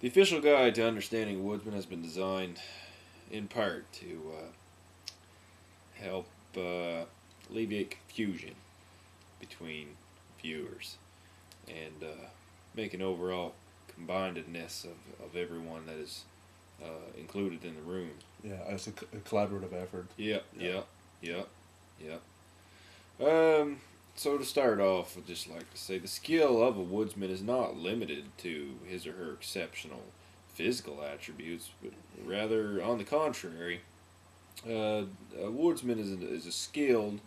The official guide to understanding Woodsman has been designed in part to help alleviate confusion between viewers and make an overall combinedness of everyone that is included in the room. Yeah, it's a collaborative effort. Yep. So to start off, I'd just like to say the skill of a woodsman is not limited to his or her exceptional physical attributes, but rather, on the contrary, a woodsman is a skilled,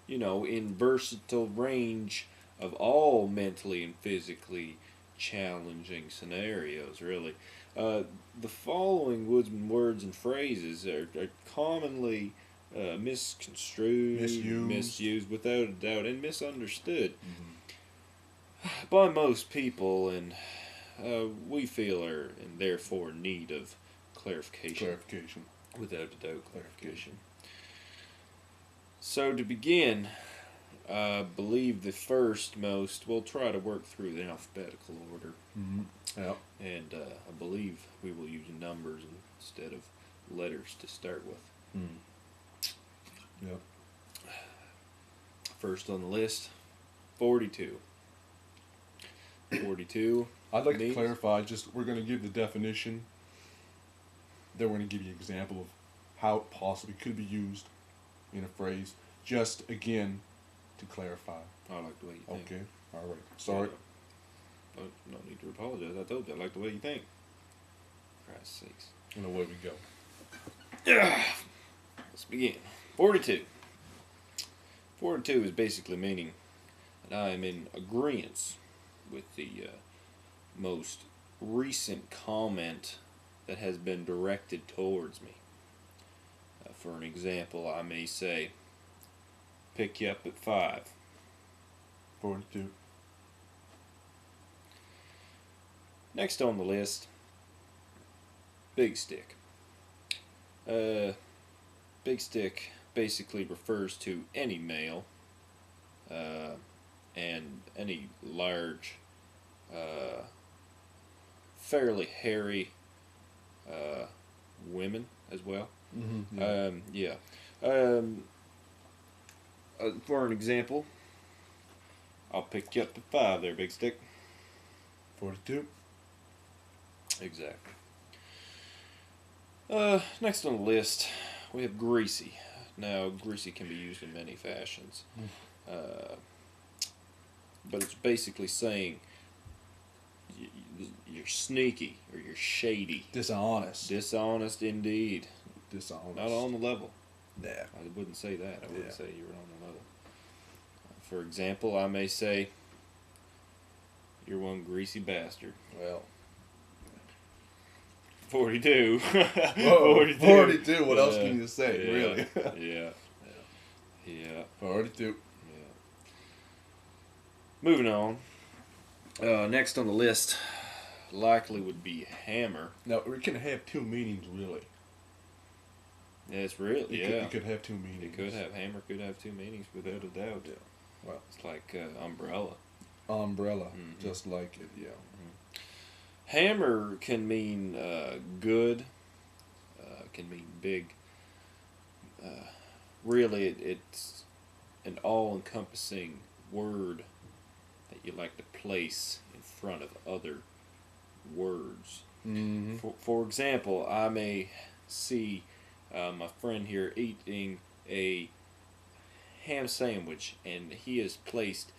in versatile range of all mentally and physically challenging scenarios, really. The following woodsman words and phrases are commonly misconstrued, misused without a doubt, and misunderstood by most people, and we feel are and therefore in need of clarification. Without a doubt, clarification. So to begin, I believe the first most, we'll try to work through the alphabetical order. Yeah. And I believe we will use numbers instead of letters to start with. Yep. First on the list, 42. 42. I'd like to clarify, we're going to give the definition, then we're going to give you an example of how it possibly could be used in a phrase, just again to clarify. I like the way you think. Okay, all right. Sorry. No need to apologize. I told you I like the way you think. For Christ's sakes. And away we go. Let's begin. 42. 42 is basically meaning that I am in agreement with the most recent comment that has been directed towards me. For an example, I may say, pick you up at 5. 42. Next on the list, big stick. Big stick basically refers to any male and any large, fairly hairy women as well. Yeah. For an example, I'll pick you up to 5 there, big stick. 42. Exactly. Next on the list, we have greasy. Now, greasy can be used in many fashions. But it's basically saying you're sneaky or you're shady. Dishonest. Dishonest indeed. Dishonest. Not on the level. Yeah. I wouldn't say that. I wouldn't say you were on the level. For example, I may say, you're one greasy bastard. Well. 42. Whoa, 42. What else can you say, yeah, really? Yeah. 42. Yeah. Moving on. Next on the list, likely would be hammer. Now, it can have two meanings, really. Yeah, it's really, It could have two meanings. It could have, hammer could have two meanings, without a doubt. Yeah. Well, it's like umbrella. Umbrella, just like it, yeah. Hammer can mean good, can mean big. Really, it's an all-encompassing word that you like to place in front of other words. For example, I may see my friend here eating a ham sandwich, and he has placed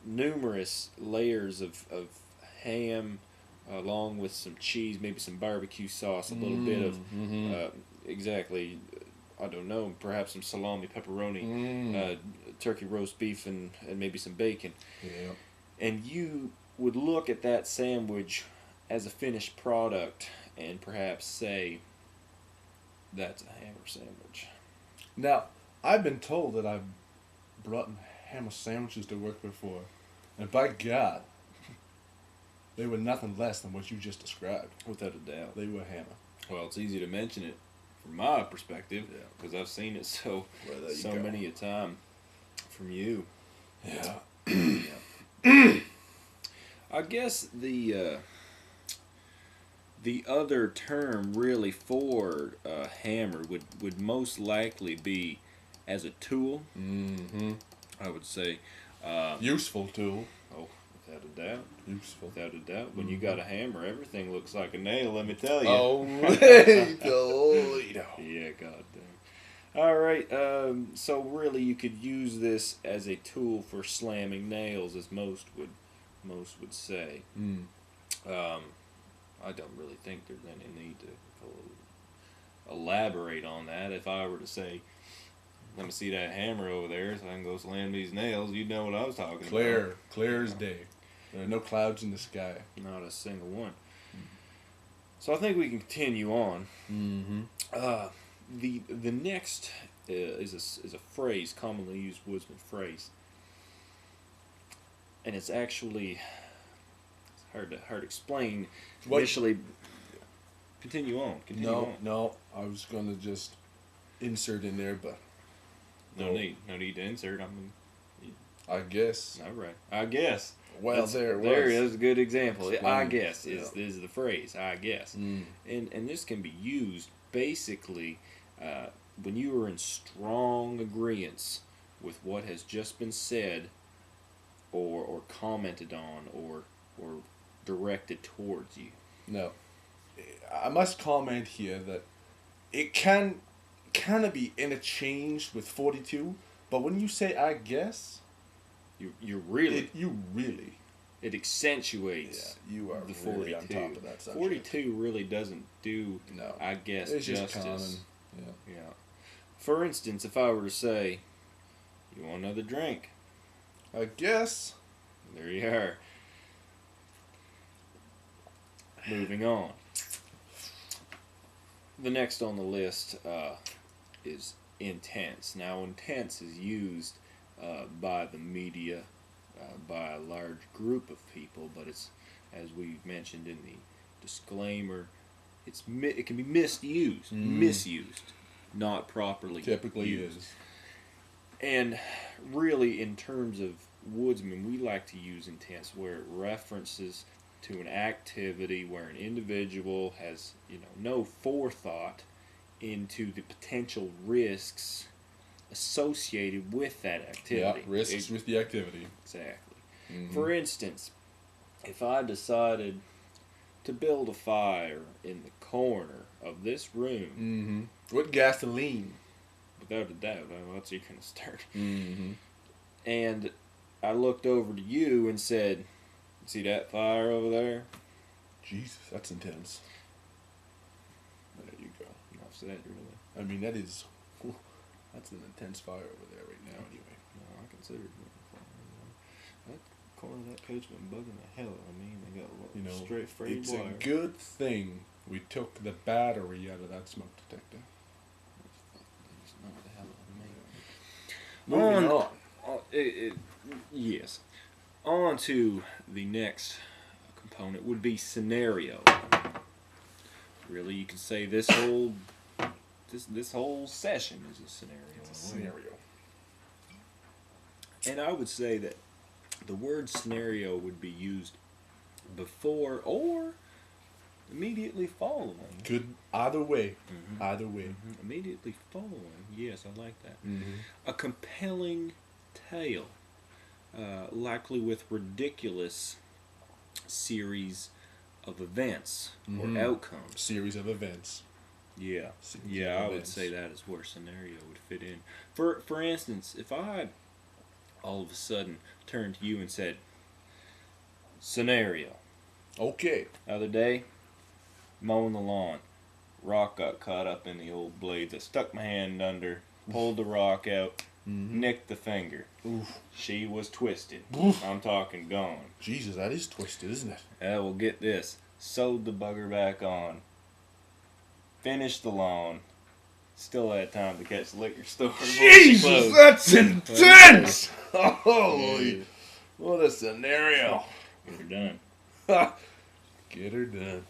numerous layers of ham along with some cheese, maybe some barbecue sauce, a little bit of exactly, I don't know, perhaps some salami, pepperoni, turkey roast beef, and maybe some bacon. Yeah. And you would look at that sandwich as a finished product and perhaps say, that's a hammer sandwich. Now, I've been told that I've brought hammer sandwiches to work before, and by God, they were nothing less than what you just described. Without a doubt. They were hammer. Well, it's easy to mention it from my perspective, because I've seen it so many a time from you. Yeah. I guess the The other term really for a hammer would most likely be as a tool. Mm-hmm. I would say. Useful tool. Oh, without a doubt. Useful. Without a doubt. When you got a hammer, everything looks like a nail, let me tell you. Oh, Toledo. Yeah, god dang. Alright, so really you could use this as a tool for slamming nails, as most would say. Mm. I don't really think there's any need to elaborate on that. If I were to say, let me see that hammer over there so I can go slam these nails, you'd know what I was talking about. Clear as day. There are no clouds in the sky. Not a single one. So I think we can continue on. Mm-hmm. The next is a phrase, commonly used woodsman phrase, and it's actually hard to explain initially. Continue on. No. I was gonna just insert in there, but no need to insert. I guess. All right. I guess. Well, there is a good example. Explain. I guess is the phrase. I guess, Mm. and this can be used basically when you are in strong agreement with what has just been said, or commented on, or directed towards you. No. I must comment here that it can kind of be interchanged with 42, but when you say I guess, You really it accentuates you are the really 42. on top of that subject. 42 really doesn't do I guess it's justice. just common. Yeah. For instance, if I were to say, "You want another drink?" I guess. There you are. Moving on. The next on the list is intense. Now, intense is used by the media, by a large group of people, but it's, as we mentioned in the disclaimer, it can be misused, not properly Typically used. is. And really, in terms of woodsmen, we like to use intense where it references to an activity where an individual has, no forethought into the potential risks associated with that activity. Yeah, risks with the activity. Exactly. Mm-hmm. For instance, if I decided to build a fire in the corner of this room, with gasoline, without a doubt, what's you going to start? Mm-hmm. And I looked over to you and said, "See that fire over there?" Jesus, that's intense. There you go. Enough said, really. I mean, that's an intense fire over there right now, anyway. No, I consider it a fire. That corner of that coach been bugging the hell out of me. They got straight frayed it's wire. a good thing we took the battery out of that smoke detector. Moving on. Yes. On to the next component would be scenario. Really, you could say this whole session is a scenario. It's a scenario. And I would say that the word scenario would be used before or immediately following. Good either way. Mm-hmm. Either way. Mm-hmm. Immediately following. Yes, I like that. Mm-hmm. A compelling tale, likely with ridiculous series of events or outcomes. Series of events. Yeah, Series of I would events. say that is where scenario would fit in. For instance, if I all of a sudden turned to you and said, "Scenario." Okay. The other day, mowing the lawn, rock got caught up in the old blades. I stuck my hand under, pulled the rock out, nicked the finger. Oof. She was twisted. Oof. I'm talking gone. Jesus, that is twisted, isn't it? Well, get this. Sewed the bugger back on. Finished the lawn. Still had time to catch the liquor store. Jesus, that's intense! Holy, what a scenario. We're done. Get her done.